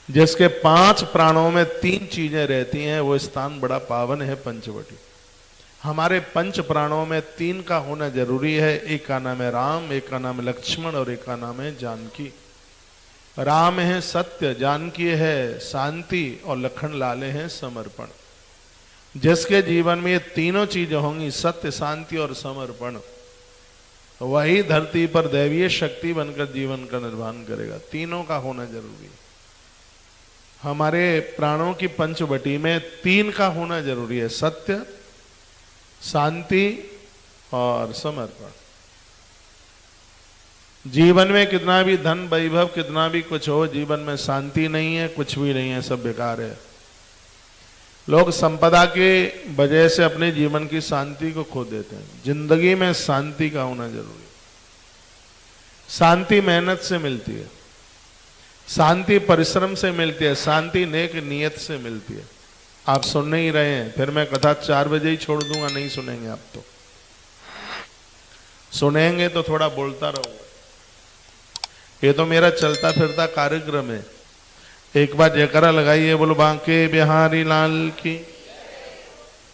जिसके 5 प्राणों में 3 चीजें रहती हैं, वो स्थान बड़ा पावन है पंचवटी। हमारे 5 प्राणों में 3 का होना जरूरी है। एक का नाम है राम, एक का नाम है लक्ष्मण और एक का नाम है जानकी। राम है सत्य, जानकी है शांति और लखन लाले हैं समर्पण। जिसके जीवन में ये तीनों चीजें होंगी, सत्य, शांति और समर्पण, वही धरती पर दैवीय शक्ति बनकर जीवन का निर्वहन करेगा। तीनों का होना जरूरी है। हमारे प्राणों की पंचवटी में 3 का होना जरूरी है, सत्य, शांति और समर्पण। जीवन में कितना भी धन वैभव, कितना भी कुछ हो, जीवन में शांति नहीं है, कुछ भी नहीं है, सब बेकार है। लोग संपदा के वजह से अपने जीवन की शांति को खो देते हैं। जिंदगी में शांति का होना जरूरी है। शांति मेहनत से मिलती है, शांति परिश्रम से मिलती है, शांति नेक नियत से मिलती है। आप सुन नहीं रहे हैं, फिर मैं कथा 4 बजे ही छोड़ दूंगा, नहीं सुनेंगे आप तो। सुनेंगे तो थोड़ा बोलता रहूंगा। ये तो मेरा चलता फिरता कार्यक्रम है। एक बार जयकारा लगाइए, बोलो बांके बिहारी लाल की।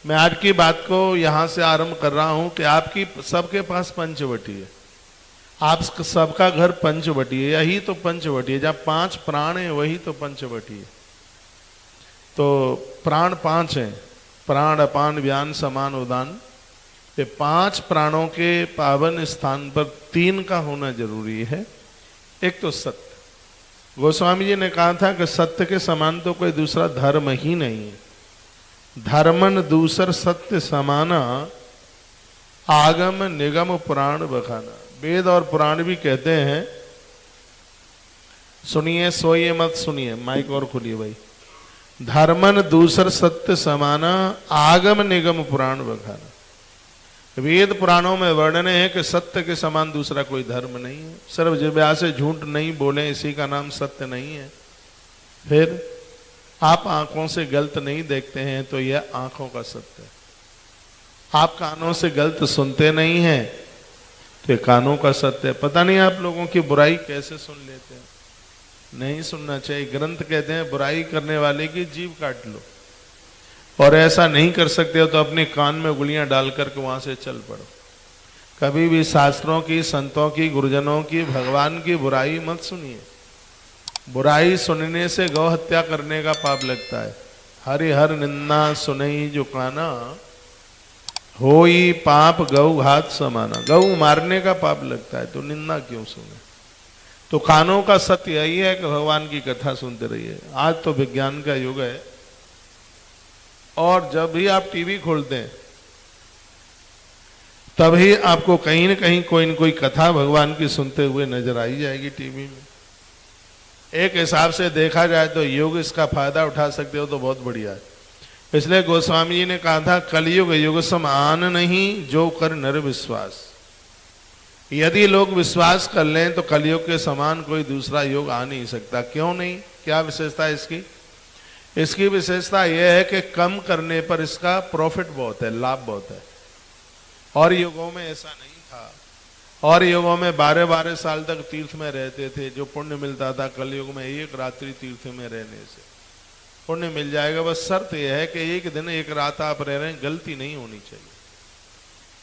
मैं आज की बात को यहां से आरंभ कर रहा हूं कि आपकी सबके पास पंचवटी है। आप सबका घर पंचवटी है, यही तो पंचवटी है। जहां 5 प्राण है वही तो पंचवटी है। तो प्राण 5 हैं, प्राण अपान व्यान समान उदान। ये 5 प्राणों के पावन स्थान पर 3 का होना जरूरी है। एक तो सत्य। गोस्वामी जी ने कहा था कि सत्य के समान तो कोई दूसरा धर्म ही नहीं है। धर्मन दूसर सत्य समाना, आगम निगम पुराण बखाना। वेद और पुराण भी कहते हैं, सुनिए, सोइए मत सुनिए, माइक और खुलिए भाई। धर्मन दूसर सत्य समाना, आगम निगम पुराण बखाना। वेद पुराणों में वर्णन है कि सत्य के समान दूसरा कोई धर्म नहीं है। सिर्फ जिह्वा से झूठ नहीं बोले, इसी का नाम सत्य नहीं है। फिर आप आंखों से गलत नहीं देखते हैं तो यह आंखों का सत्य है। आप कानों से गलत सुनते नहीं हैं तो ये कानों का सत्य है। पता नहीं आप लोगों की बुराई कैसे सुन लेते हैं, नहीं सुनना चाहिए। ग्रंथ कहते हैं बुराई करने वाले की जीभ काट लो, और ऐसा नहीं कर सकते हो तो अपने कान में गुलियां डाल करके वहां से चल पड़ो। कभी भी शास्त्रों की, संतों की, गुरुजनों की, भगवान की बुराई मत सुनिए। बुराई सुनने से गौ हत्या करने का पाप लगता है। हरिहर निंदा सुनई जो काना, होई पाप गौ घात समाना। गौ मारने का पाप लगता है, तो निंदा क्यों सुने। तो कानों का सत्य यही है कि भगवान की कथा सुनते रहिए। आज तो विज्ञान का युग है, और जब भी आप टीवी खोलते हैं तभी आपको कहीं न कहीं कोई न कोई कथा भगवान की सुनते हुए नजर आई जाएगी टीवी में। एक हिसाब से देखा जाए तो योग इसका फायदा उठा सकते हो तो बहुत बढ़िया है। इसलिए गोस्वामी जी ने कहा था, कलयुग युग समान नहीं जो कर नर विश्वास। यदि लोग विश्वास कर लें तो कलयुग के समान कोई दूसरा युग आ नहीं सकता। क्यों नहीं, क्या विशेषता है इसकी? इसकी विशेषता यह है कि कम करने पर इसका प्रॉफिट बहुत है, लाभ बहुत है। और युगों में ऐसा नहीं था। और युगों में 12-12 साल तक तीर्थ में रहते थे, जो पुण्य मिलता था। कलयुग में 1 रात्रि तीर्थ में रहने से पुण्य मिल जाएगा। बस शर्त यह है कि 1 दिन 1 रात आप रह रहे हैं, गलती नहीं होनी चाहिए।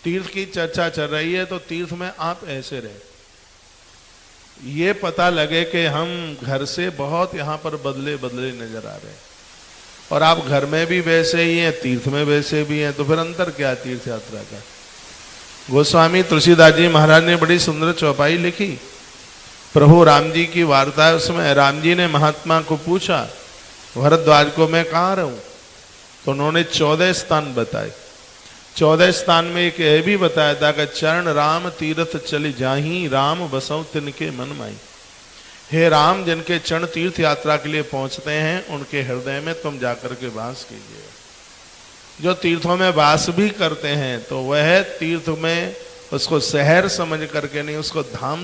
तीर्थ की चर्चा चल रही है तो तीर्थ में आप ऐसे रहे, ये पता लगे कि हम घर से बहुत यहाँ पर बदले बदले नजर आ रहे हैं, और आप घर में भी वैसे ही हैं, तीर्थ में वैसे भी हैं। तो फिर अंतर क्या तीर्थ यात्रा का? गोस्वामी तुलसीदास जी महाराज ने बड़ी सुंदर चौपाई लिखी। प्रभु राम जी की वार्ता है, उसमें राम जी ने महात्मा को पूछा, भरद्वाज को मैं कहाँ रहूं? तो उन्होंने 14 स्थान बताए। 14 स्थान में एक यह भी बताया था कि चरण राम तीर्थ चली जाही, राम बसौ तिनके मन माई। हे राम, जिनके चरण तीर्थ यात्रा के लिए पहुंचते हैं उनके हृदय में तुम जाकर के वास कीजिए। जो तीर्थों में वास भी करते हैं तो वह तीर्थ में उसको शहर समझ करके नहीं, उसको धाम